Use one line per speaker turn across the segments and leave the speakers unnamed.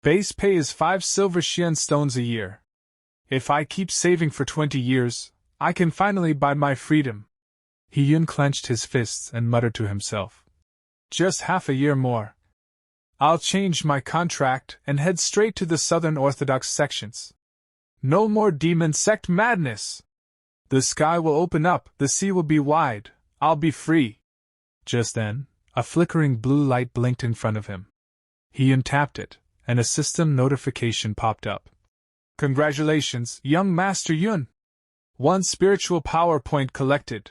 Base pay is 5 silver Xian stones a year. If I keep saving for 20 years, I can finally buy my freedom. He-yun clenched his fists and muttered to himself. Just half a year more. I'll change my contract and head straight to the Southern Orthodox sections. No more Demon Sect madness! The sky will open up, the sea will be wide, I'll be free. Just then, a flickering blue light blinked in front of him. He tapped it, and a system notification popped up. Congratulations, young Master Yun! 1 spiritual power point collected.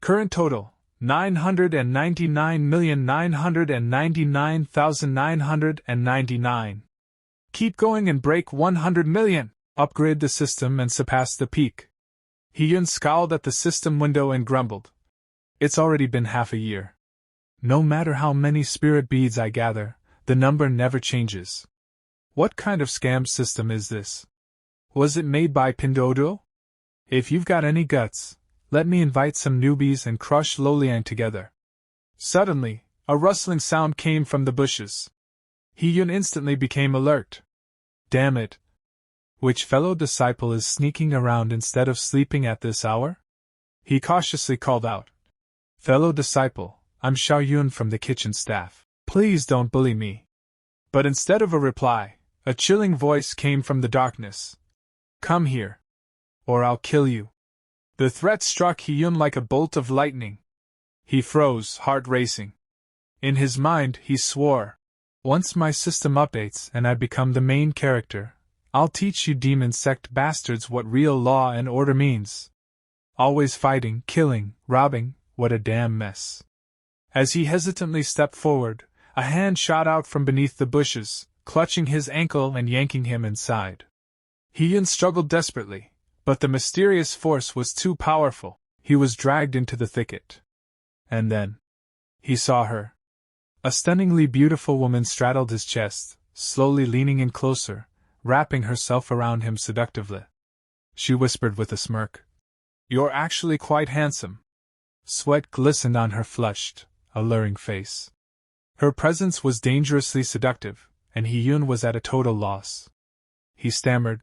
Current total, 999,999,999. Keep going and break 100 million! Upgrade the system and surpass the peak. He-yun scowled at the system window and grumbled. It's already been half a year. No matter how many spirit beads I gather, the number never changes. What kind of scam system is this? Was it made by Pinduoduo? If you've got any guts, let me invite some newbies and crush Loliang together. Suddenly, a rustling sound came from the bushes. He-yun instantly became alert. Damn it! Which fellow disciple is sneaking around instead of sleeping at this hour? He cautiously called out. Fellow disciple, I'm Xiao Yun from the kitchen staff. Please don't bully me. But instead of a reply, a chilling voice came from the darkness. Come here, or I'll kill you. The threat struck He-yun like a bolt of lightning. He froze, heart racing. In his mind, he swore, once my system updates and I become the main character, I'll teach you demon sect bastards what real law and order means. Always fighting, killing, robbing, what a damn mess. As he hesitantly stepped forward, a hand shot out from beneath the bushes, clutching his ankle and yanking him inside. He-yun struggled desperately, but the mysterious force was too powerful. He was dragged into the thicket. And then, he saw her. A stunningly beautiful woman straddled his chest, slowly leaning in closer, wrapping herself around him seductively. She whispered with a smirk. You're actually quite handsome. Sweat glistened on her flushed, alluring face. Her presence was dangerously seductive, and He-yun was at a total loss. He stammered,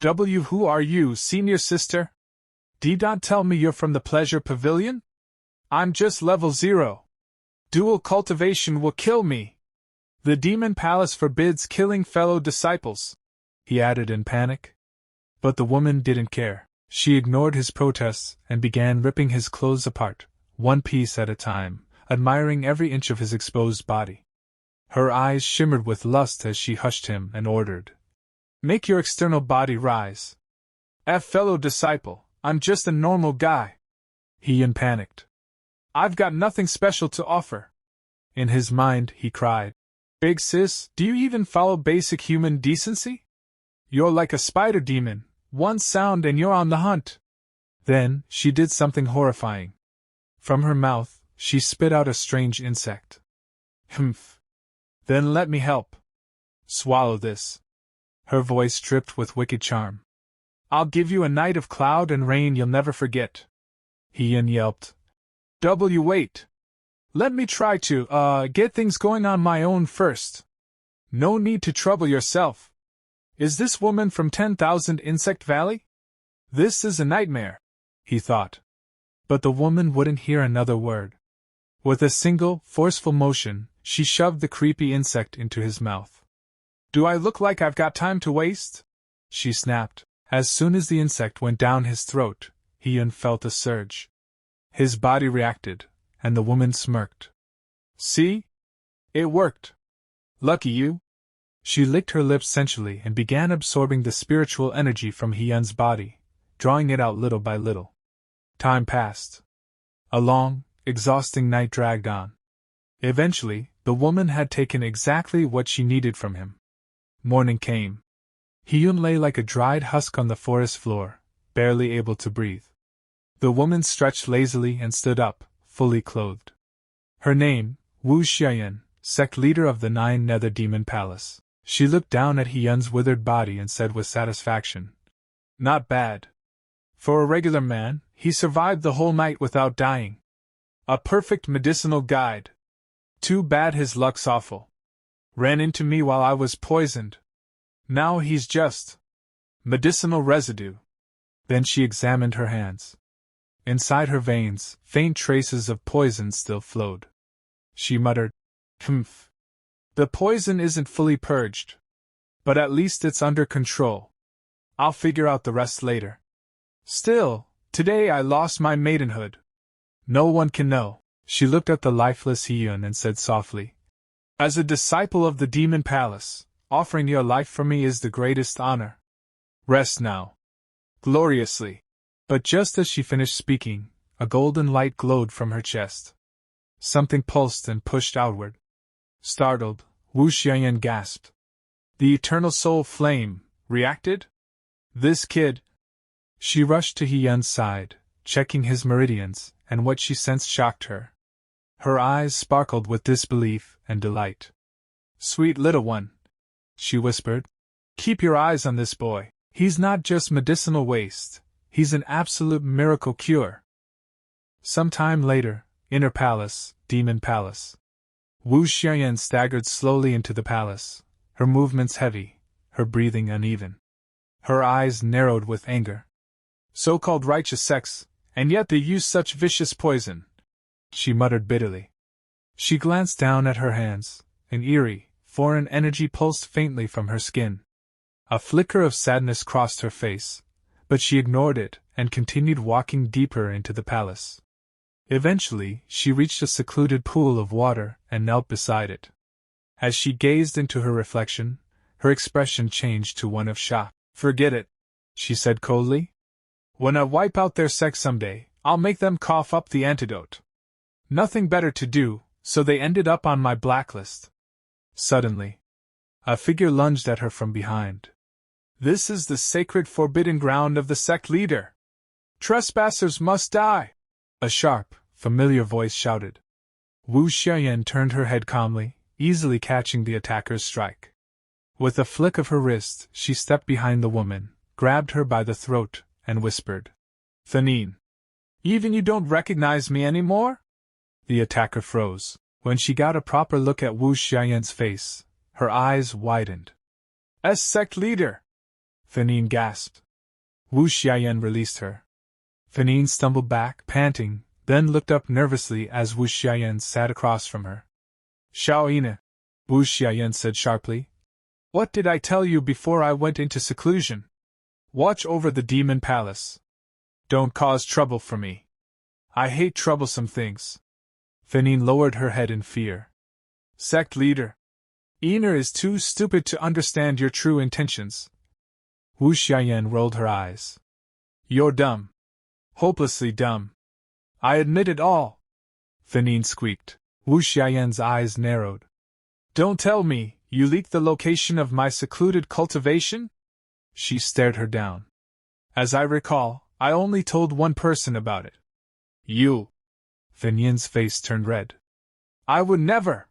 Who are you, senior sister? Don't tell me you're from the Pleasure Pavilion? I'm just level 0. Dual cultivation will kill me. The Demon Palace forbids killing fellow disciples, he added in panic. But the woman didn't care. She ignored his protests and began ripping his clothes apart, one piece at a time, admiring every inch of his exposed body. Her eyes shimmered with lust as she hushed him and ordered, Make your external body rise. Fellow disciple, I'm just a normal guy. He panicked. I've got nothing special to offer. In his mind, he cried, Big sis, do you even follow basic human decency? You're like a spider demon, one sound and you're on the hunt. Then, she did something horrifying. From her mouth, she spit out a strange insect. Humph. Then let me help. Swallow this. Her voice dripped with wicked charm. I'll give you a night of cloud and rain you'll never forget. He-yun yelped. Wait. Let me try to, get things going on my own first. No need to trouble yourself. Is this woman from 10,000 Insect Valley? This is a nightmare, he thought. But the woman wouldn't hear another word. With a single, forceful motion, she shoved the creepy insect into his mouth. Do I look like I've got time to waste? She snapped. As soon as the insect went down his throat, He-yun felt a surge. His body reacted, and the woman smirked. See? It worked. Lucky you. She licked her lips sensually and began absorbing the spiritual energy from He-yun's body, drawing it out little by little. Time passed. A long, exhausting night dragged on. Eventually, the woman had taken exactly what she needed from him. Morning came. He-yun lay like a dried husk on the forest floor, barely able to breathe. The woman stretched lazily and stood up, fully clothed. Her name, Wu Xiaoyan, sect leader of the 9 Nether Demon Palace. She looked down at He-yun's withered body and said with satisfaction, Not bad. For a regular man, he survived the whole night without dying. A perfect medicinal guide. Too bad his luck's awful. Ran into me while I was poisoned, Now he's just medicinal residue. Then she examined her hands. Inside her veins, faint traces of poison still flowed. She muttered, "Humph. The poison isn't fully purged. But at least it's under control. I'll figure out the rest later. Still, today I lost my maidenhood. No one can know." She looked at the lifeless Hiyun and said softly, "As a disciple of the Demon Palace, offering your life for me is the greatest honor. Rest now." Gloriously. But just as she finished speaking, a golden light glowed from her chest. Something pulsed and pushed outward. Startled, Wu Xiaoyan gasped. The eternal soul flame reacted? This kid? She rushed to Hiyun's side, checking his meridians, and what she sensed shocked her. Her eyes sparkled with disbelief and delight. "Sweet little one," she whispered. "Keep your eyes on this boy. He's not just medicinal waste, he's an absolute miracle cure." Some time later, Inner Palace, Demon Palace. Wu Xiaoyan staggered slowly into the palace, her movements heavy, her breathing uneven. Her eyes narrowed with anger. So-called righteous sects, and yet they use such vicious poison, she muttered bitterly. She glanced down at her hands. An eerie, foreign energy pulsed faintly from her skin. A flicker of sadness crossed her face, but she ignored it and continued walking deeper into the palace. Eventually, she reached a secluded pool of water and knelt beside it. As she gazed into her reflection, her expression changed to one of shock. "Forget it," she said coldly. "When I wipe out their sect someday, I'll make them cough up the antidote. Nothing better to do, so they ended up on my blacklist." Suddenly, a figure lunged at her from behind. "This is the sacred forbidden ground of the sect leader. Trespassers must die!" a sharp, familiar voice shouted. Wu Xiaoyan turned her head calmly, easily catching the attacker's strike. With a flick of her wrist, she stepped behind the woman, grabbed her by the throat, and whispered, "Thanin, even you don't recognize me anymore?" The attacker froze. When she got a proper look at Wu Xiaoyan's face, her eyes widened. "Sect leader!" Thanin gasped. Wu Xiaoyan released her. Thanin stumbled back, panting, then looked up nervously as Wu Xiaoyan sat across from her. "Xiaoyina," Wu Xiaoyan said sharply. "What did I tell you before I went into seclusion? Watch over the Demon Palace. Don't cause trouble for me. I hate troublesome things." Thanin lowered her head in fear. "Sect leader, Ina is too stupid to understand your true intentions." Wu Xiaoyan rolled her eyes. "You're dumb. Hopelessly dumb. I admit it all," Thanin squeaked. Wu Xiaoyan's eyes narrowed. "Don't tell me you leaked the location of my secluded cultivation?" She stared her down. "As I recall, I only told one person about it. You." Thanin's face turned red. "I would never.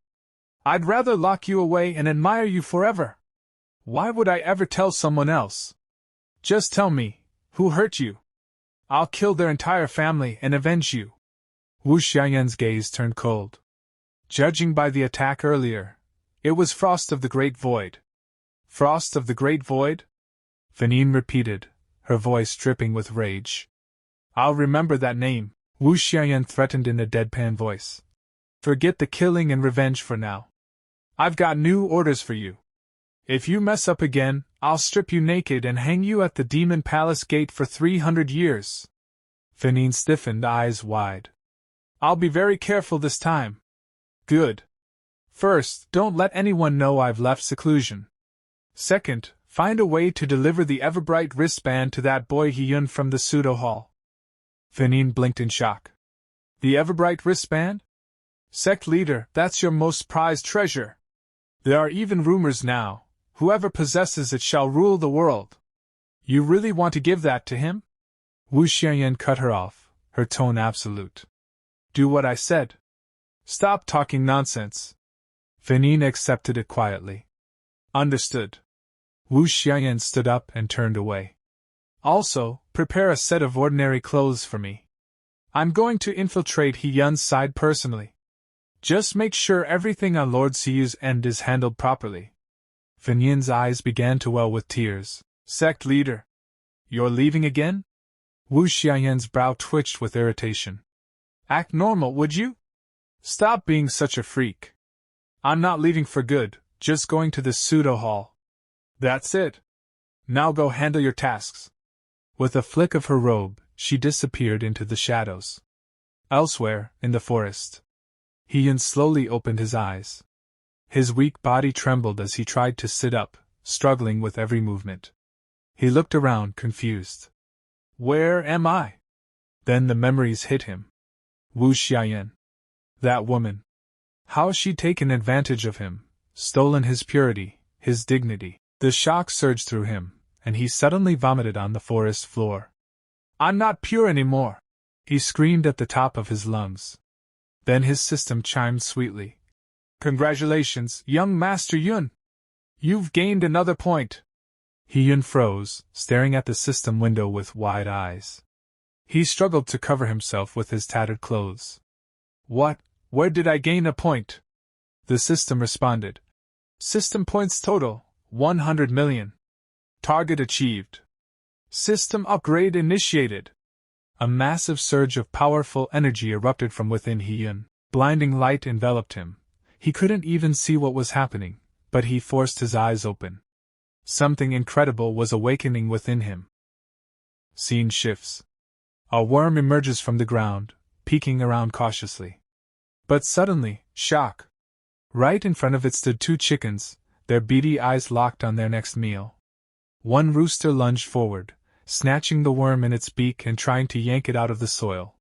I'd rather lock you away and admire you forever. Why would I ever tell someone else? Just tell me, who hurt you? I'll kill their entire family and avenge you." Wu Xiaoyan's gaze turned cold. Judging by the attack earlier, it was Frost of the Great Void. "Frost of the Great Void?" Thanin repeated, her voice dripping with rage. "I'll remember that name," Wu Xiaoyan threatened in a deadpan voice. "Forget the killing and revenge for now. I've got new orders for you. If you mess up again, I'll strip you naked and hang you at the Demon Palace gate for 300 years. Thanin stiffened, eyes wide. "I'll be very careful this time." "Good. First, don't let anyone know I've left seclusion. Second, find a way to deliver the Everbright wristband to that boy Hiyun from the pseudo hall." Thanin blinked in shock. "The Everbright wristband? Sect leader, that's your most prized treasure. There are even rumors now, whoever possesses it shall rule the world. You really want to give that to him?" Wu Xiaoyan cut her off, her tone absolute. "Do what I said. Stop talking nonsense." Thanin accepted it quietly. "Understood." Wu Xiaoyan stood up and turned away. "Also, prepare a set of ordinary clothes for me. I'm going to infiltrate Hiyun's side personally. Just make sure everything on Lord Siyu's end is handled properly." Finyan's eyes began to well with tears. Sect Leader. You're leaving again? Wu Xiaoyan's brow twitched with irritation. Act normal, would you? Stop being such a freak. I'm not leaving for good, just going to this pseudo hall. That's it. Now go handle your tasks. With a flick of her robe, she disappeared into the shadows. Elsewhere, in the forest, Hiyun slowly opened his eyes. His weak body trembled as he tried to sit up, struggling with every movement. He looked around, confused. Where am I? Then the memories hit him. Wu Xiaoyan. That woman. How she'd taken advantage of him, stolen his purity, his dignity. The shock surged through him, and he suddenly vomited on the forest floor. I'm not pure anymore! He screamed at the top of his lungs. Then his system chimed sweetly. Congratulations, young Master Yun! You've gained another point! Hiyun froze, staring at the system window with wide eyes. He struggled to cover himself with his tattered clothes. What? Where did I gain a point? The system responded. System points total, 100 million. Target achieved. System upgrade initiated. A massive surge of powerful energy erupted from within Hiyun. Blinding light enveloped him. He couldn't even see what was happening, but he forced his eyes open. Something incredible was awakening within him. Scene shifts. A worm emerges from the ground, peeking around cautiously. But suddenly, shock! Right in front of it stood two chickens, their beady eyes locked on their next meal. One rooster lunged forward, snatching the worm in its beak and trying to yank it out of the soil.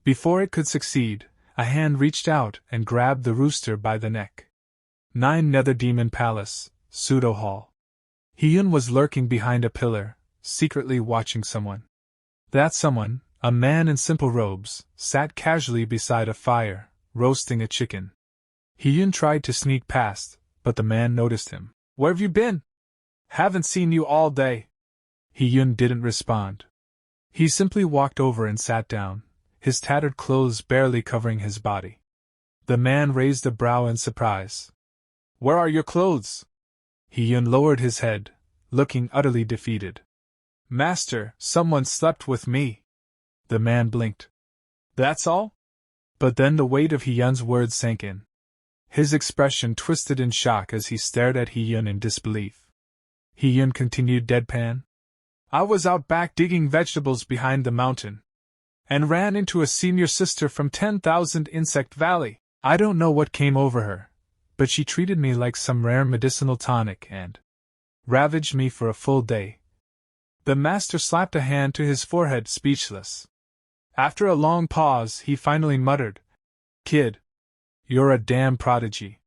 Before it could succeed, a hand reached out and grabbed the rooster by the neck. 9 Nether Demon Palace, Pseudo Hall. Hiyun was lurking behind a pillar, secretly watching someone. That someone, a man in simple robes, sat casually beside a fire, roasting a chicken. Hiyun tried to sneak past, but the man noticed him. Where've you been? Haven't seen you all day. Hiyun didn't respond. He simply walked over and sat down, his tattered clothes barely covering his body. The man raised a brow in surprise. Where are your clothes? Hiyun lowered his head, looking utterly defeated. Master, someone slept with me. The man blinked. That's all? But then the weight of Hiyun's words sank in. His expression twisted in shock as he stared at Hiyun in disbelief. Hiyun continued deadpan. I was out back digging vegetables behind the mountain, and ran into a senior sister from 10,000 Insect Valley. I don't know what came over her, but she treated me like some rare medicinal tonic and ravaged me for a full day. The master slapped a hand to his forehead, speechless. After a long pause, he finally muttered, Kid, you're a damn prodigy.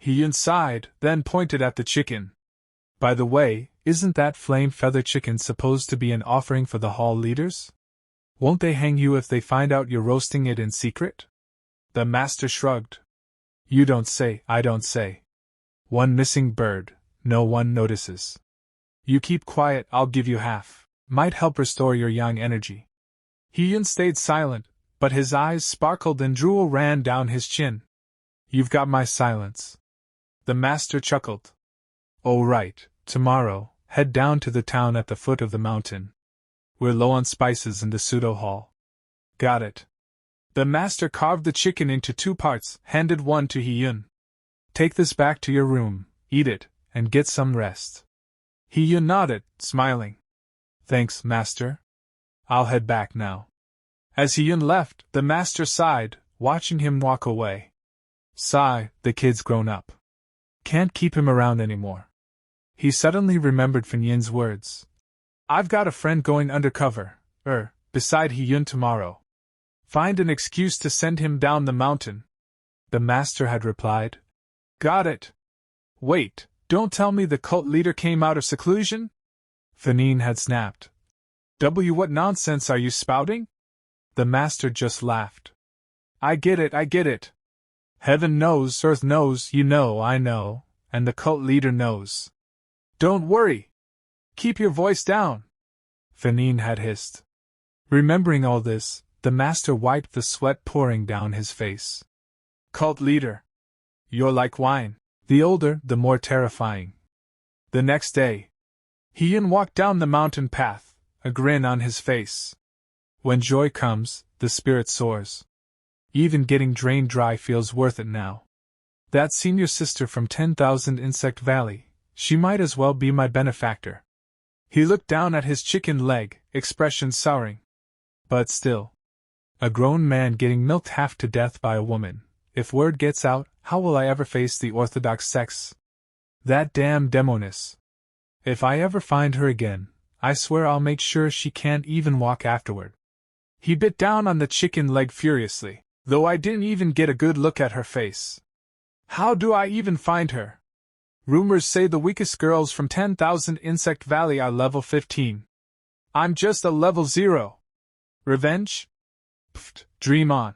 Hiyun sighed, then pointed at the chicken. By the way, isn't that flame feather chicken supposed to be an offering for the hall leaders? Won't they hang you if they find out you're roasting it in secret? The master shrugged. You don't say, I don't say. One missing bird, no one notices. You keep quiet, I'll give you half. Might help restore your yang energy. Hiyun stayed silent, but his eyes sparkled and drool ran down his chin. You've got my silence. The master chuckled. Oh right, tomorrow, head down to the town at the foot of the mountain. We're low on spices in the pseudo hall. Got it. The master carved the chicken into 2 parts, handed one to Hiyun. Take this back to your room, eat it, and get some rest. Hiyun nodded, smiling. Thanks, master. I'll head back now. As Hiyun left, the master sighed, watching him walk away. Sigh, the kid's grown up. Can't keep him around anymore. He suddenly remembered Finyan's words. I've got a friend going undercover, beside Hiyun tomorrow. Find an excuse to send him down the mountain. The master had replied. Got it. Wait, don't tell me the cult leader came out of seclusion? Finyan had snapped. What nonsense are you spouting? The master just laughed. I get it. Heaven knows, earth knows, you know, I know, and the cult leader knows. Don't worry. Keep your voice down. Finyan had hissed. Remembering all this, the master wiped the sweat pouring down his face. Cult leader. You're like wine. The older, the more terrifying. The next day, Hyun walked down the mountain path, a grin on his face. When joy comes, the spirit soars. Even getting drained dry feels worth it now. That senior sister from 10,000 Insect Valley, she might as well be my benefactor. He looked down at his chicken leg, expression souring. But still. A grown man getting milked half to death by a woman. If word gets out, how will I ever face the orthodox sects? That damn demoness. If I ever find her again, I swear I'll make sure she can't even walk afterward. He bit down on the chicken leg furiously, though I didn't even get a good look at her face. How do I even find her? Rumors say the weakest girls from 10,000 Insect Valley are level 15. I'm just a level 0. Revenge? Pfft, dream on.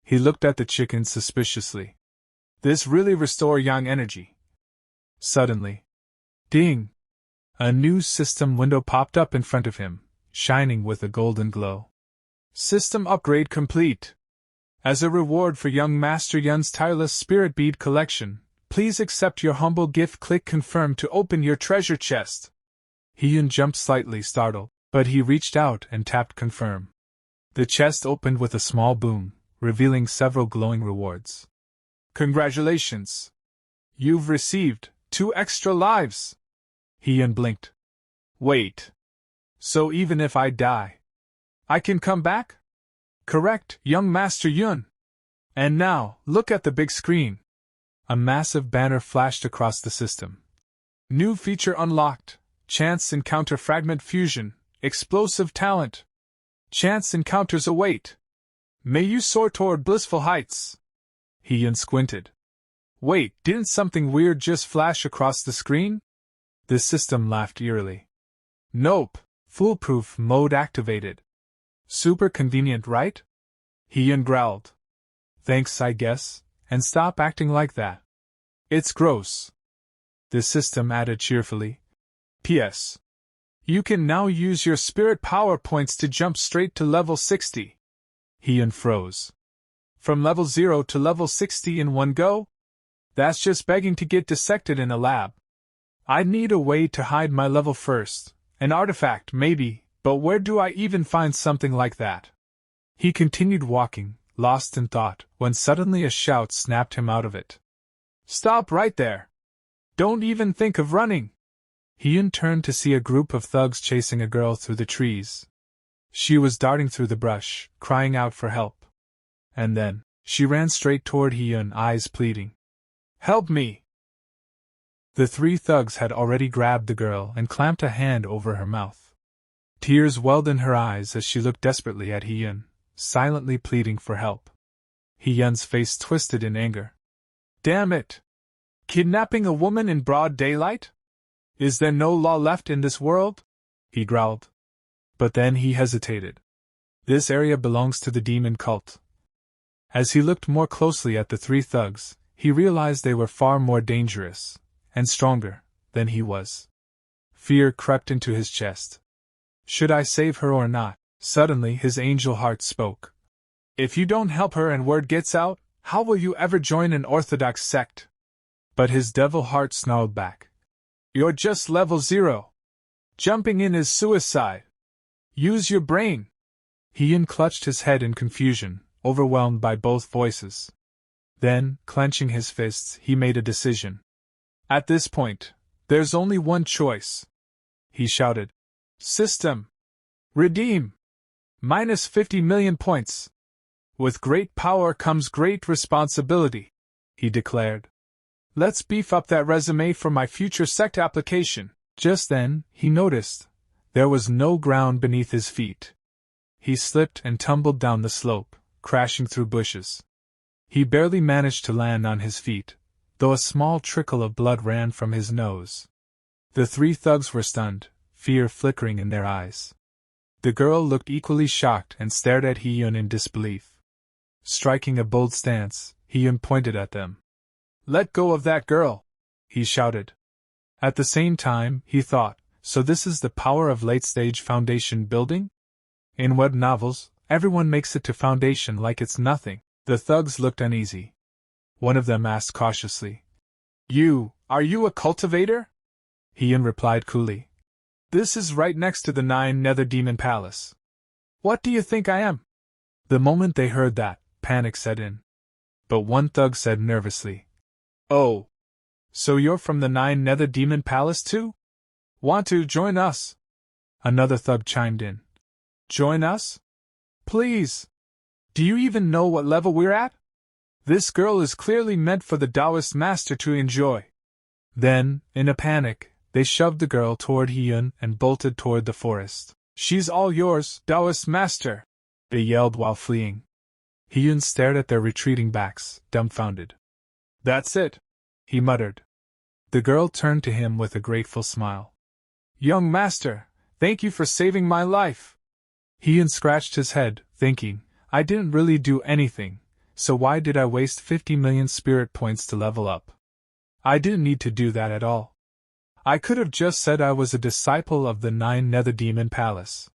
He looked at the chicken suspiciously. This really restore yang energy. Suddenly. Ding! A new system window popped up in front of him, shining with a golden glow. System upgrade complete. As a reward for young Master Yun's tireless spirit bead collection, please accept your humble gift. Click confirm to open your treasure chest. Hyun jumped slightly startled, but he reached out and tapped confirm. The chest opened with a small boom, revealing several glowing rewards. Congratulations! You've received 2 extra lives! Hyun blinked. Wait. So even if I die, I can come back? Correct, young Master Yun. And now, look at the big screen. A massive banner flashed across the system. New feature unlocked. Chance encounter fragment fusion. Explosive talent. Chance encounters await. May you soar toward blissful heights. Hyun squinted. Wait, didn't something weird just flash across the screen? The system laughed eerily. Nope, foolproof mode activated. Super convenient, right? Hyun growled. Thanks, I guess, and stop acting like that. It's gross. The system added cheerfully. P.S. You can now use your spirit power points to jump straight to level 60. Hyun froze. From level 0 to level 60 in one go? That's just begging to get dissected in a lab. I'd need a way to hide my level first. An artifact, maybe, but where do I even find something like that? He continued walking, lost in thought, when suddenly a shout snapped him out of it. Stop right there! Don't even think of running! Hyun turned to see a group of thugs chasing a girl through the trees. She was darting through the brush, crying out for help. And then, she ran straight toward Hyun, eyes pleading. Help me! The 3 thugs had already grabbed the girl and clamped a hand over her mouth. Tears welled in her eyes as she looked desperately at Hyun, silently pleading for help. Hyun's face twisted in anger. Damn it! Kidnapping a woman in broad daylight? Is there no law left in this world? He growled. But then he hesitated. This area belongs to the demon cult. As he looked more closely at the 3 thugs, he realized they were far more dangerous and stronger than he was. Fear crept into his chest. Should I save her or not? Suddenly his angel heart spoke. If you don't help her and word gets out, how will you ever join an orthodox sect? But his devil heart snarled back. You're just level 0. Jumping in is suicide. Use your brain. Hyun clutched his head in confusion, overwhelmed by both voices. Then, clenching his fists, he made a decision. At this point, there's only one choice. He shouted. System. Redeem. Minus 50 million points. With great power comes great responsibility, he declared. Let's beef up that resume for my future sect application. Just then, he noticed. There was no ground beneath his feet. He slipped and tumbled down the slope, crashing through bushes. He barely managed to land on his feet, though a small trickle of blood ran from his nose. The 3 thugs were stunned, fear flickering in their eyes. The girl looked equally shocked and stared at Hyun in disbelief. Striking a bold stance, Hyun pointed at them. Let go of that girl, he shouted. At the same time, he thought, so this is the power of late-stage foundation building? In web novels, everyone makes it to foundation like it's nothing. The thugs looked uneasy. One of them asked cautiously. Are you a cultivator? Hee-yun replied coolly. This is right next to the 9 Nether Demon Palace. What do you think I am? The moment they heard that, panic set in. But one thug said nervously, Oh. So you're from the 9 Nether Demon Palace too? Want to join us? Another thug chimed in. Join us? Please. Do you even know what level we're at? This girl is clearly meant for the Taoist master to enjoy. Then, in a panic, they shoved the girl toward Hee-yun and bolted toward the forest. She's all yours, Taoist master, they yelled while fleeing. Hee-yun stared at their retreating backs, dumbfounded. That's it, he muttered. The girl turned to him with a grateful smile. Young master, thank you for saving my life. Hee-yun scratched his head, thinking, I didn't really do anything, so why did I waste 50 million spirit points to level up? I didn't need to do that at all. I could have just said I was a disciple of the 9 Nether Demon Palace.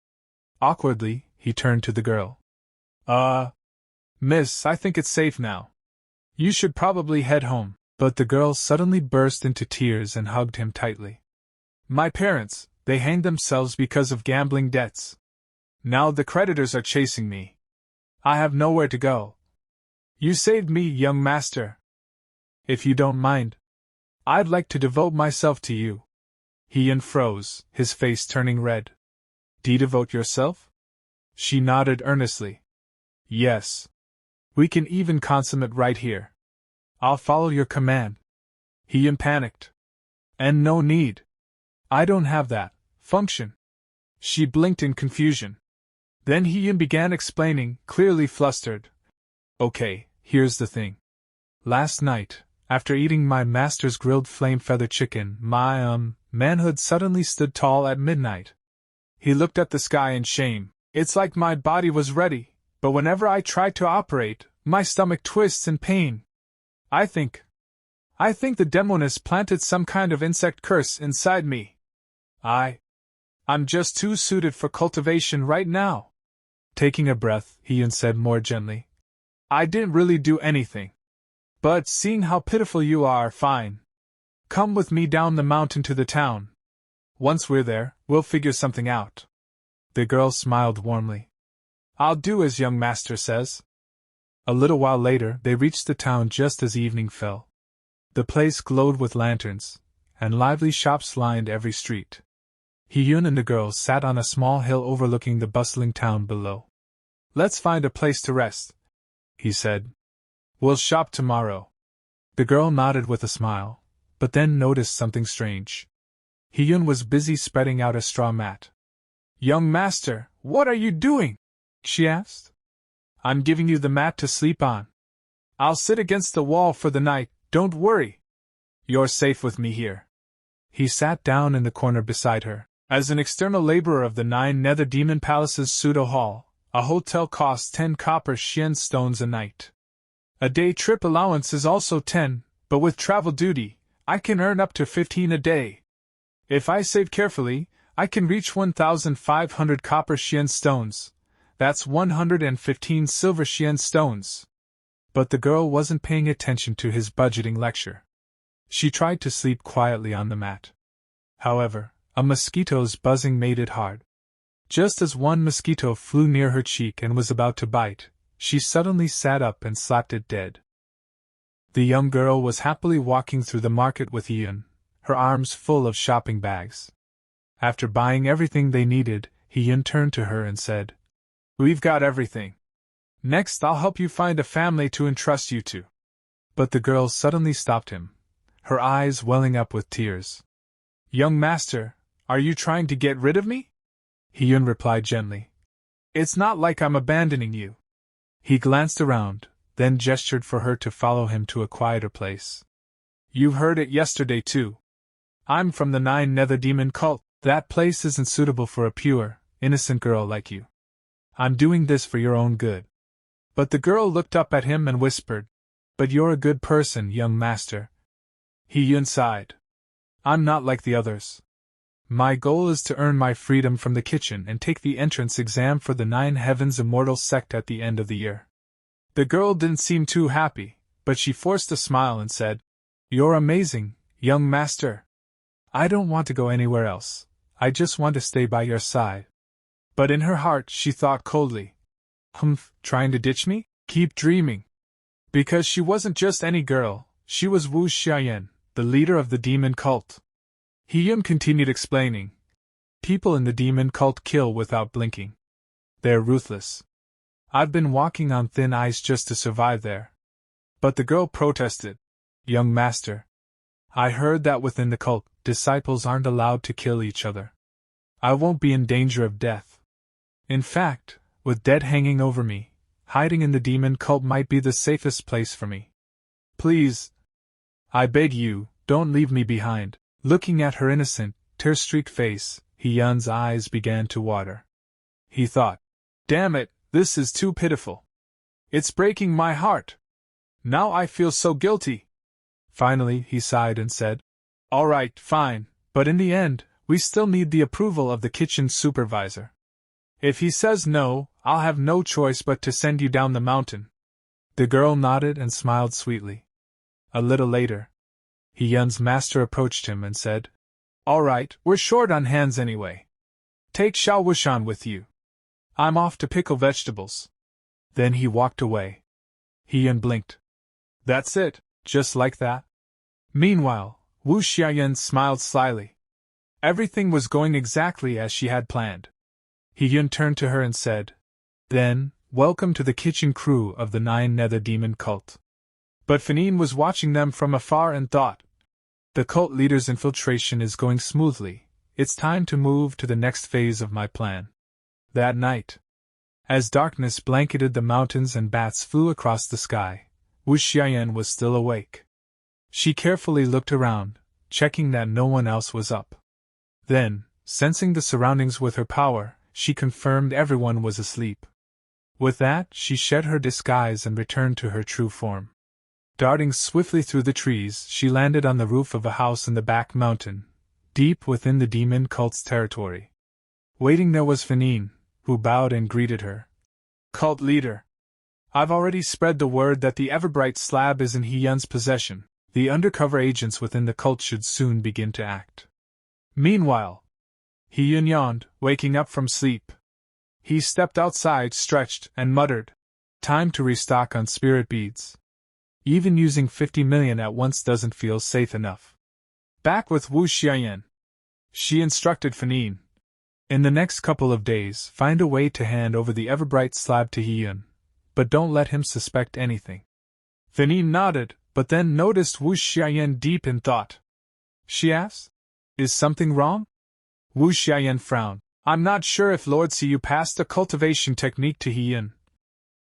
Awkwardly, he turned to the girl. Miss, I think it's safe now. You should probably head home. But the girl suddenly burst into tears and hugged him tightly. My parents, they hanged themselves because of gambling debts. Now the creditors are chasing me. I have nowhere to go. You saved me, young master. If you don't mind, I'd like to devote myself to you. Hee-yun froze, his face turning red. Devote yourself? She nodded earnestly. Yes. We can even consummate right here. I'll follow your command. Hee-yun panicked. And no need. I don't have that function. She blinked in confusion. Then Hee-yun began explaining, clearly flustered. Okay, here's the thing. Last night, after eating my master's grilled flame feather chicken, my, manhood suddenly stood tall at midnight. He looked at the sky in shame. It's like my body was ready, but whenever I try to operate, my stomach twists in pain. I think the demoness planted some kind of insect curse inside me. I'm just too suited for cultivation right now. Taking a breath, Hee-yun said more gently. I didn't really do anything. But seeing how pitiful you are, fine. Come with me down the mountain to the town. Once we're there, we'll figure something out. The girl smiled warmly. I'll do as young master says. A little while later, they reached the town just as evening fell. The place glowed with lanterns, and lively shops lined every street. Hee-yun and the girl sat on a small hill overlooking the bustling town below. Let's find a place to rest, he said. We'll shop tomorrow. The girl nodded with a smile, but then noticed something strange. Hee-yun was busy spreading out a straw mat. Young master, what are you doing? She asked. I'm giving you the mat to sleep on. I'll sit against the wall for the night, don't worry. You're safe with me here. He sat down in the corner beside her. As an external laborer of the 9 Nether Demon Palace's pseudo hall, a hotel costs 10 copper Xian stones a night. A day trip allowance is also 10, but with travel duty, I can earn up to 15 a day. If I save carefully, I can reach 1,500 copper Xian stones. That's 115 silver Xian stones. But the girl wasn't paying attention to his budgeting lecture. She tried to sleep quietly on the mat. However, a mosquito's buzzing made it hard. Just as one mosquito flew near her cheek and was about to bite, she suddenly sat up and slapped it dead. The young girl was happily walking through the market with Hee-yun, her arms full of shopping bags. After buying everything they needed, Hee-yun turned to her and said, We've got everything. Next, I'll help you find a family to entrust you to. But the girl suddenly stopped him, her eyes welling up with tears. Young master, are you trying to get rid of me? Hee-yun replied gently. It's not like I'm abandoning you. He glanced around, then gestured for her to follow him to a quieter place. You heard it yesterday too. I'm from the 9 Nether Demon cult. That place isn't suitable for a pure, innocent girl like you. I'm doing this for your own good. But the girl looked up at him and whispered, But you're a good person, young master. Hee-yun sighed. I'm not like the others. My goal is to earn my freedom from the kitchen and take the entrance exam for the 9 Heavens Immortal Sect at the end of the year. The girl didn't seem too happy, but she forced a smile and said, You're amazing, young master. I don't want to go anywhere else. I just want to stay by your side. But in her heart she thought coldly, Humph, trying to ditch me? Keep dreaming. Because she wasn't just any girl, she was Wu Xiaoyan, the leader of the demon cult. Hiyun continued explaining. People in the demon cult kill without blinking. They're ruthless. I've been walking on thin ice just to survive there. But the girl protested. Young master, I heard that within the cult, disciples aren't allowed to kill each other. I won't be in danger of death. In fact, with death hanging over me, hiding in the demon cult might be the safest place for me. Please, I beg you, don't leave me behind. Looking at her innocent, tear-streaked face, Hiyun's eyes began to water. He thought, damn it, this is too pitiful. It's breaking my heart. Now I feel so guilty. Finally, he sighed and said, all right, fine, but in the end, we still need the approval of the kitchen supervisor. If he says no, I'll have no choice but to send you down the mountain. The girl nodded and smiled sweetly. A little later, Hiyun's master approached him and said, all right, we're short on hands anyway. Take Xiao Wushan with you. I'm off to pickle vegetables. Then he walked away. Hiyun blinked. That's it, just like that. Meanwhile, Wu Xiaoyan smiled slyly. Everything was going exactly as she had planned. Hiyun turned to her and said, then, welcome to the kitchen crew of the Nine Nether Demon cult. But Fanine was watching them from afar and thought, the cult leader's infiltration is going smoothly, it's time to move to the next phase of my plan. That night, as darkness blanketed the mountains and bats flew across the sky, Wu Xiaoyan was still awake. She carefully looked around, checking that no one else was up. Then, sensing the surroundings with her power, she confirmed everyone was asleep. With that, she shed her disguise and returned to her true form. Darting swiftly through the trees, she landed on the roof of a house in the back mountain, deep within the demon cult's territory. Waiting there was Fanine, who bowed and greeted her. Cult leader, I've already spread the word that the Everbright slab is in Hiyun's possession. The undercover agents within the cult should soon begin to act. Meanwhile, Hiyun yawned, waking up from sleep. He stepped outside, stretched, and muttered, time to restock on spirit beads. Even using 50 million at once doesn't feel safe enough. Back with Wu Xiaoyan, she instructed Fanine. In the next couple of days, find a way to hand over the Everbright slab to Hiyun, but don't let him suspect anything. Fanine nodded, but then noticed Wu Xiaoyan deep in thought. She asked, is something wrong? Wu Xiaoyan frowned. I'm not sure if Lord Siyu passed a cultivation technique to Hiyun.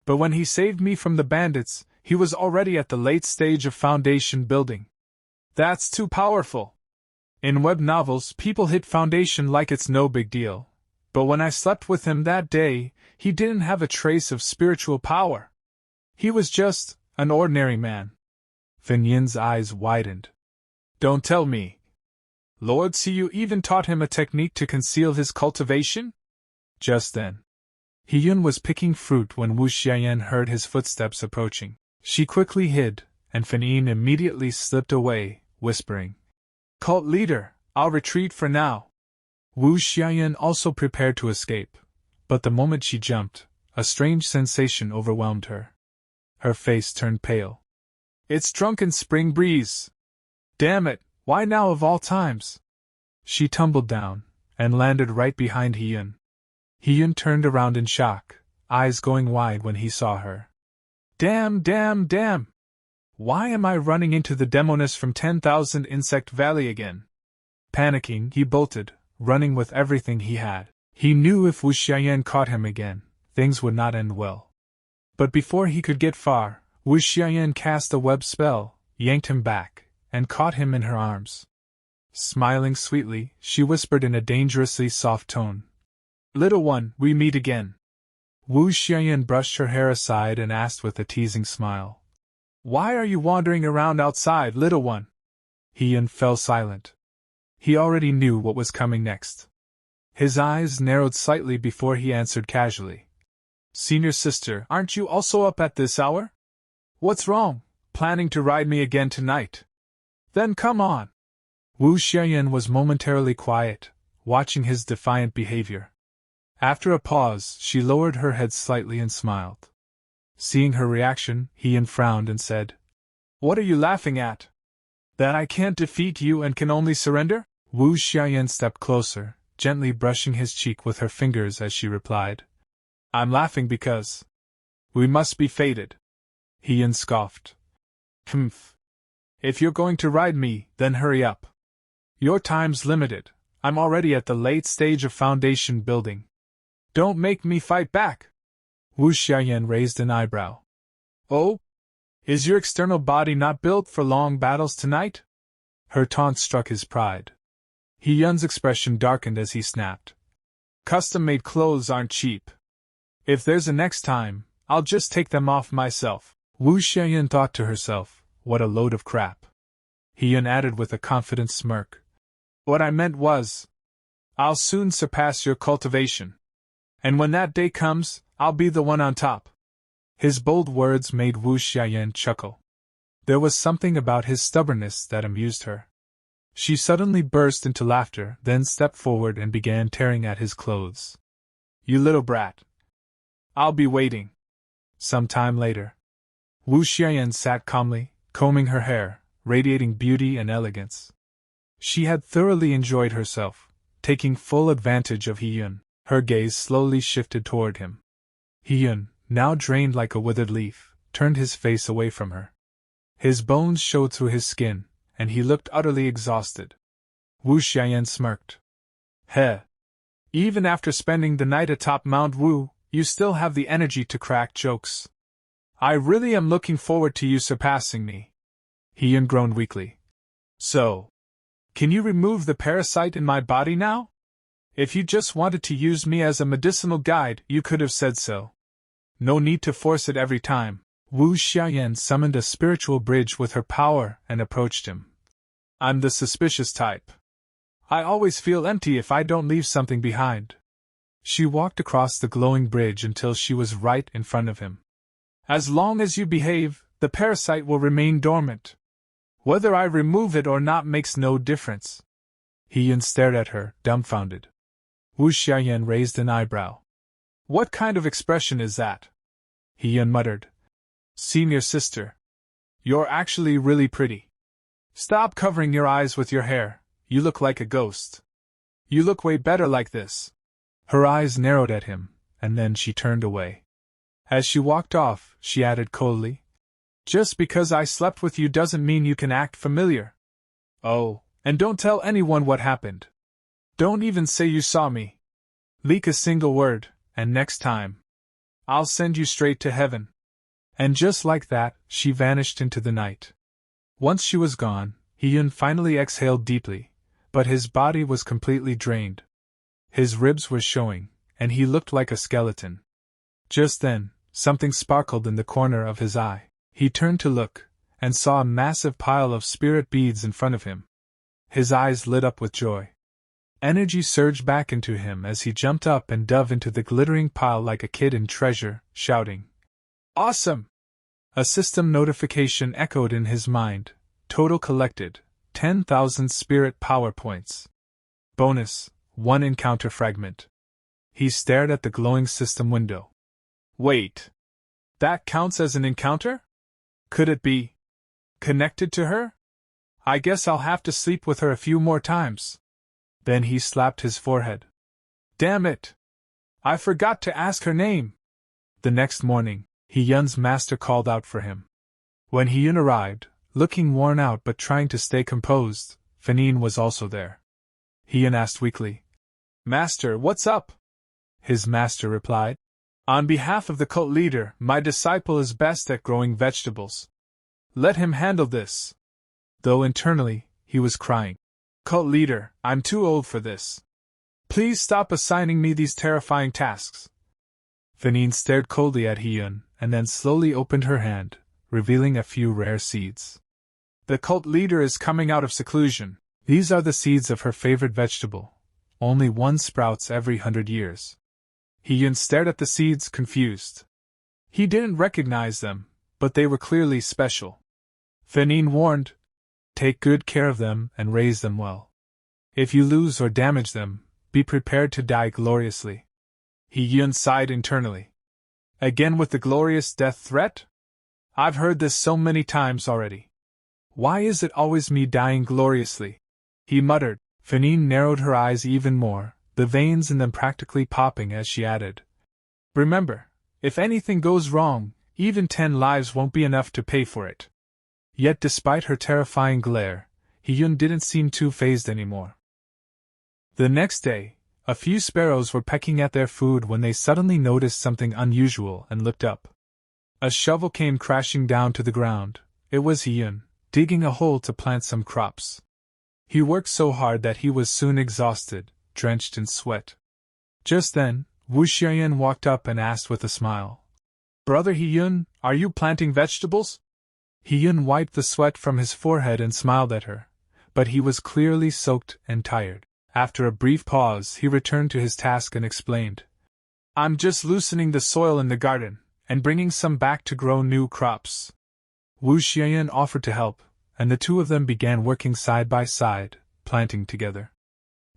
But when he saved me from the bandits, he was already at the late stage of foundation building. That's too powerful. In web novels, people hit foundation like it's no big deal. But when I slept with him that day, he didn't have a trace of spiritual power. He was just an ordinary man. Fanyin's eyes widened. Don't tell me. Lord Siyu even taught him a technique to conceal his cultivation? Just then, Hiyun was picking fruit when Wu Xiaoyan heard his footsteps approaching. She quickly hid, and Fanine immediately slipped away, whispering, Cult leader, I'll retreat for now. Wu Xiaoyan also prepared to escape, but the moment she jumped, a strange sensation overwhelmed her. Her face turned pale. It's drunken spring breeze. Damn it, why now of all times? She tumbled down, and landed right behind Hiyun. Hiyun turned around in shock, eyes going wide when he saw her. Damn, damn, damn! Why am I running into the demoness from 10,000 Insect Valley again? Panicking, he bolted, running with everything he had. He knew if Wu Xiaoyan caught him again, things would not end well. But before he could get far, Wu Xiaoyan cast a web spell, yanked him back, and caught him in her arms. Smiling sweetly, she whispered in a dangerously soft tone, Little one, we meet again. Wu Xiaoyan brushed her hair aside and asked with a teasing smile, Why are you wandering around outside, little one? Hiyun fell silent. He already knew what was coming next. His eyes narrowed slightly before he answered casually, Senior sister, aren't you also up at this hour? What's wrong? Planning to ride me again tonight? Then come on. Wu Xiaoyan was momentarily quiet, watching his defiant behavior. After a pause, she lowered her head slightly and smiled. Seeing her reaction, Heian frowned and said, "What are you laughing at? That I can't defeat you and can only surrender?" Wu Xiaoyan stepped closer, gently brushing his cheek with her fingers as she replied, "I'm laughing because we must be fated." Heian scoffed. "Humph. If you're going to ride me, then hurry up. Your time's limited. I'm already at the late stage of foundation building. Don't make me fight back." Wu Xiaoyan raised an eyebrow. "Oh? Is your external body not built for long battles tonight?" Her taunt struck his pride. Heian's expression darkened as he snapped, "Custom-made clothes aren't cheap. If there's a next time, I'll just take them off myself." Wu Xiaoyan thought to herself, "What a load of crap." Heian added with a confident smirk, "What I meant was, I'll soon surpass your cultivation. And when that day comes, I'll be the one on top." His bold words made Wu Xiaoyan chuckle. There was something about his stubbornness that amused her. She suddenly burst into laughter, then stepped forward and began tearing at his clothes. "You little brat. I'll be waiting." Some time later, Wu Xiaoyan sat calmly, combing her hair, radiating beauty and elegance. She had thoroughly enjoyed herself, taking full advantage of Heian. Her gaze slowly shifted toward him. Heian, now drained like a withered leaf, turned his face away from her. His bones showed through his skin, and he looked utterly exhausted. Wu Xiaoyan smirked. "Heh. Even after spending the night atop Mount Wu, you still have the energy to crack jokes. I really am looking forward to you surpassing me." Heian groaned weakly. "So, can you remove the parasite in my body now? If you just wanted to use me as a medicinal guide, you could have said so. No need to force it every time." Wu Xiaoyan summoned a spiritual bridge with her power and approached him. "I'm the suspicious type. I always feel empty if I don't leave something behind." She walked across the glowing bridge until she was right in front of him. "As long as you behave, the parasite will remain dormant. Whether I remove it or not makes no difference." Heian stared at her, dumbfounded. Wu Xiaoyan raised an eyebrow. "What kind of expression is that?" Heian muttered. "Senior sister. You're actually really pretty. Stop covering your eyes with your hair, you look like a ghost. You look way better like this." Her eyes narrowed at him, and then she turned away. As she walked off, she added coldly, "Just because I slept with you doesn't mean you can act familiar. Oh, and don't tell anyone what happened. Don't even say you saw me. Leak a single word, and next time, I'll send you straight to heaven." And just like that, she vanished into the night. Once she was gone, Heian finally exhaled deeply, but his body was completely drained. His ribs were showing, and he looked like a skeleton. Just then, something sparkled in the corner of his eye. He turned to look, and saw a massive pile of spirit beads in front of him. His eyes lit up with joy. Energy surged back into him as he jumped up and dove into the glittering pile like a kid in treasure, shouting, "Awesome!" A system notification echoed in his mind. Total collected, 10,000 spirit power points. Bonus, 1 encounter fragment. He stared at the glowing system window. Wait. That counts as an encounter? Could it be connected to her? I guess I'll have to sleep with her a few more times. Then he slapped his forehead. Damn it! I forgot to ask her name. The next morning, Heian's master called out for him. When Heian arrived, looking worn out but trying to stay composed, Fanine was also there. Heian asked weakly, "Master, what's up?" His master replied, "On behalf of the cult leader, my disciple is best at growing vegetables. Let him handle this." Though internally, he was crying. "Cult leader, I'm too old for this. Please stop assigning me these terrifying tasks." Fanine stared coldly at Heian, and then slowly opened her hand, revealing a few rare seeds. "The cult leader is coming out of seclusion. These are the seeds of her favorite vegetable. Only one sprouts every 100 years. Heian stared at the seeds, confused. He didn't recognize them, but they were clearly special. Fanine warned, Take good care of them and raise them well. If you lose or damage them, be prepared to die gloriously. Hee-yeon sighed internally. Again with the glorious death threat? I've heard this so many times already. Why is it always me dying gloriously? He muttered. Fanine narrowed her eyes even more, the veins in them practically popping as she added. Remember, if anything goes wrong, even 10 lives won't be enough to pay for it. Yet despite her terrifying glare, Hee-yeon didn't seem too fazed anymore. The next day, a few sparrows were pecking at their food when they suddenly noticed something unusual and looked up. A shovel came crashing down to the ground. It was Hee-yeon, digging a hole to plant some crops. He worked so hard that he was soon exhausted, drenched in sweat. Just then, Wu Xiaoyan walked up and asked with a smile. Brother Hee-yeon, are you planting vegetables? Hee-yeon wiped the sweat from his forehead and smiled at her, but he was clearly soaked and tired. After a brief pause, he returned to his task and explained. I'm just loosening the soil in the garden, and bringing some back to grow new crops. Wu Xiaoyan offered to help, and the two of them began working side by side, planting together.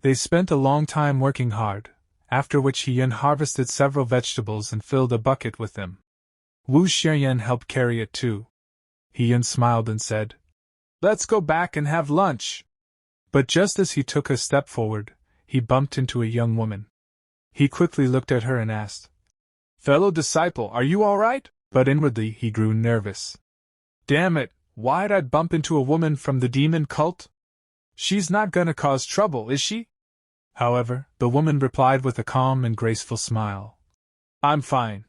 They spent a long time working hard, after which Hee-yeon harvested several vegetables and filled a bucket with them. Wu Xiaoyan helped carry it too. Hee-yeon smiled and said, Let's go back and have lunch. But just as he took a step forward, he bumped into a young woman. He quickly looked at her and asked, Fellow disciple, are you all right? But inwardly he grew nervous. Damn it, why'd I bump into a woman from the demon cult? She's not gonna cause trouble, is she? However, the woman replied with a calm and graceful smile. I'm fine.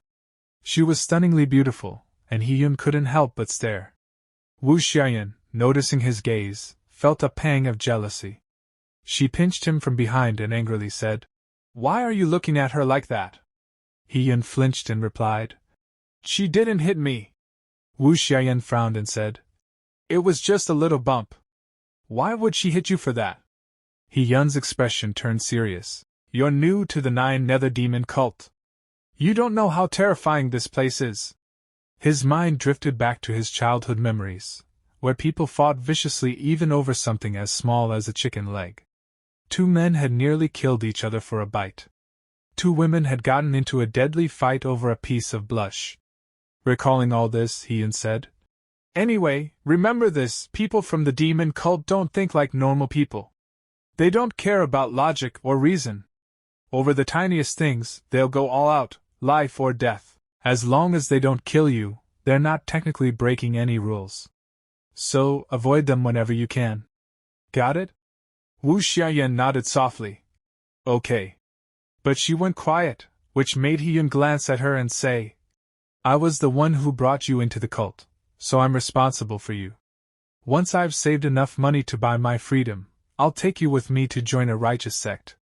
She was stunningly beautiful, and Hee-yeon couldn't help but stare. Wu Xiaoyan, noticing his gaze, felt a pang of jealousy. She pinched him from behind and angrily said, Why are you looking at her like that? Hee-yeon flinched and replied, She didn't hit me. Wu Xiaoyan frowned and said, It was just a little bump. Why would she hit you for that? Hee-yeon's expression turned serious. You're new to the Nine Nether Demon cult. You don't know how terrifying this place is. His mind drifted back to his childhood memories, where people fought viciously even over something as small as a chicken leg. 2 men had nearly killed each other for a bite. 2 women had gotten into a deadly fight over a piece of blush. Recalling all this, Hee-yeon said, Anyway, remember this, people from the demon cult don't think like normal people. They don't care about logic or reason. Over the tiniest things, they'll go all out, life or death. As long as they don't kill you, they're not technically breaking any rules. So, avoid them whenever you can. Got it? Wu Xiaoyan nodded softly. Okay. But she went quiet, which made Hee-yeon glance at her and say, I was the one who brought you into the cult, so I'm responsible for you. Once I've saved enough money to buy my freedom, I'll take you with me to join a righteous sect.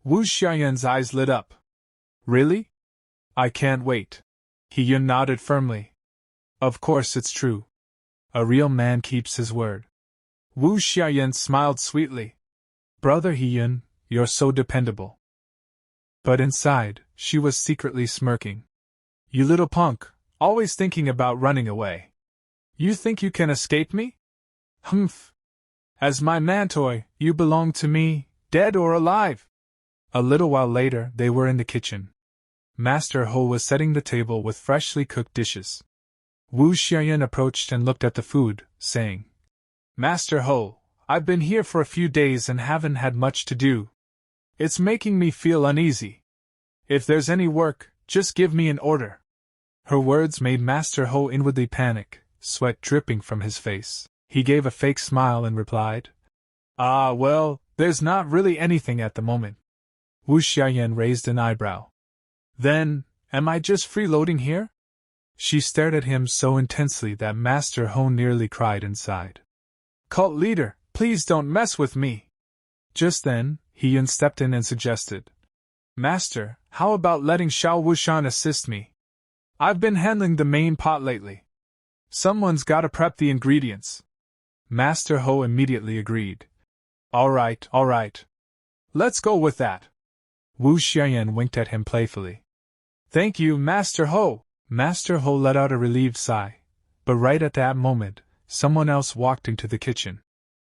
Wu Xiaoyan's eyes lit up. Really? I can't wait. Hee-yeon nodded firmly. Of course it's true. A real man keeps his word. Wu Xiaoyan smiled sweetly. Brother Hee-yeon, you're so dependable. But inside, she was secretly smirking. You little punk, always thinking about running away. You think you can escape me? Humph. As my mantoy, you belong to me, dead or alive. A little while later, they were in the kitchen. Master Ho was setting the table with freshly cooked dishes. Wu Xiaoyan approached and looked at the food, saying, Master Ho, I've been here for a few days and haven't had much to do. It's making me feel uneasy. If there's any work, just give me an order. Her words made Master Ho inwardly panic, sweat dripping from his face. He gave a fake smile and replied, well, there's not really anything at the moment. Wu Xiaoyan raised an eyebrow. Then, am I just freeloading here? She stared at him so intensely that Master Ho nearly cried inside. Cult leader, please don't mess with me. Just then, Hee-yeon stepped in and suggested, Master, how about letting Xiao Wushan assist me? I've been handling the main pot lately. Someone's gotta prep the ingredients. Master Ho immediately agreed. All right. Let's go with that. Wu Xiaoyan winked at him playfully. Thank you, Master Ho. Master Ho let out a relieved sigh, but right at that moment, someone else walked into the kitchen.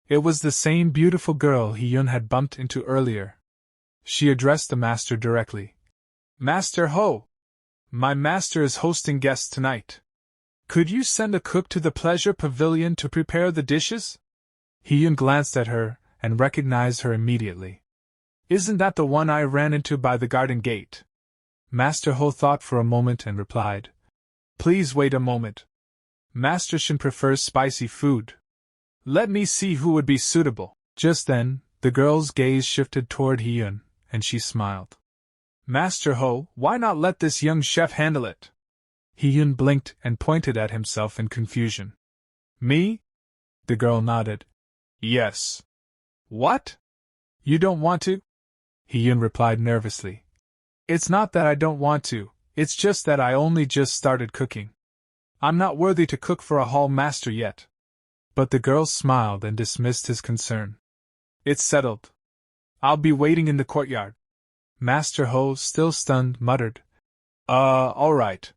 It was the same beautiful girl Hee-yun had bumped into earlier. She addressed the master directly. Master Ho! My master is hosting guests tonight. Could you send a cook to the pleasure pavilion to prepare the dishes? Hee-yun glanced at her and recognized her immediately. Isn't that the one I ran into by the garden gate? Master Ho thought for a moment and replied. Please wait a moment. Master Shin prefers spicy food. Let me see who would be suitable. Just then, the girl's gaze shifted toward Hee-yun, and she smiled. Master Ho, why not let this young chef handle it? Hee-yun blinked and pointed at himself in confusion. Me? The girl nodded. Yes. What? You don't want to? Hee-yun replied nervously. It's not that I don't want to, it's just that I only just started cooking. I'm not worthy to cook for a hall master yet. But the girl smiled and dismissed his concern. It's settled. I'll be waiting in the courtyard. Master Ho, still stunned, muttered. All right.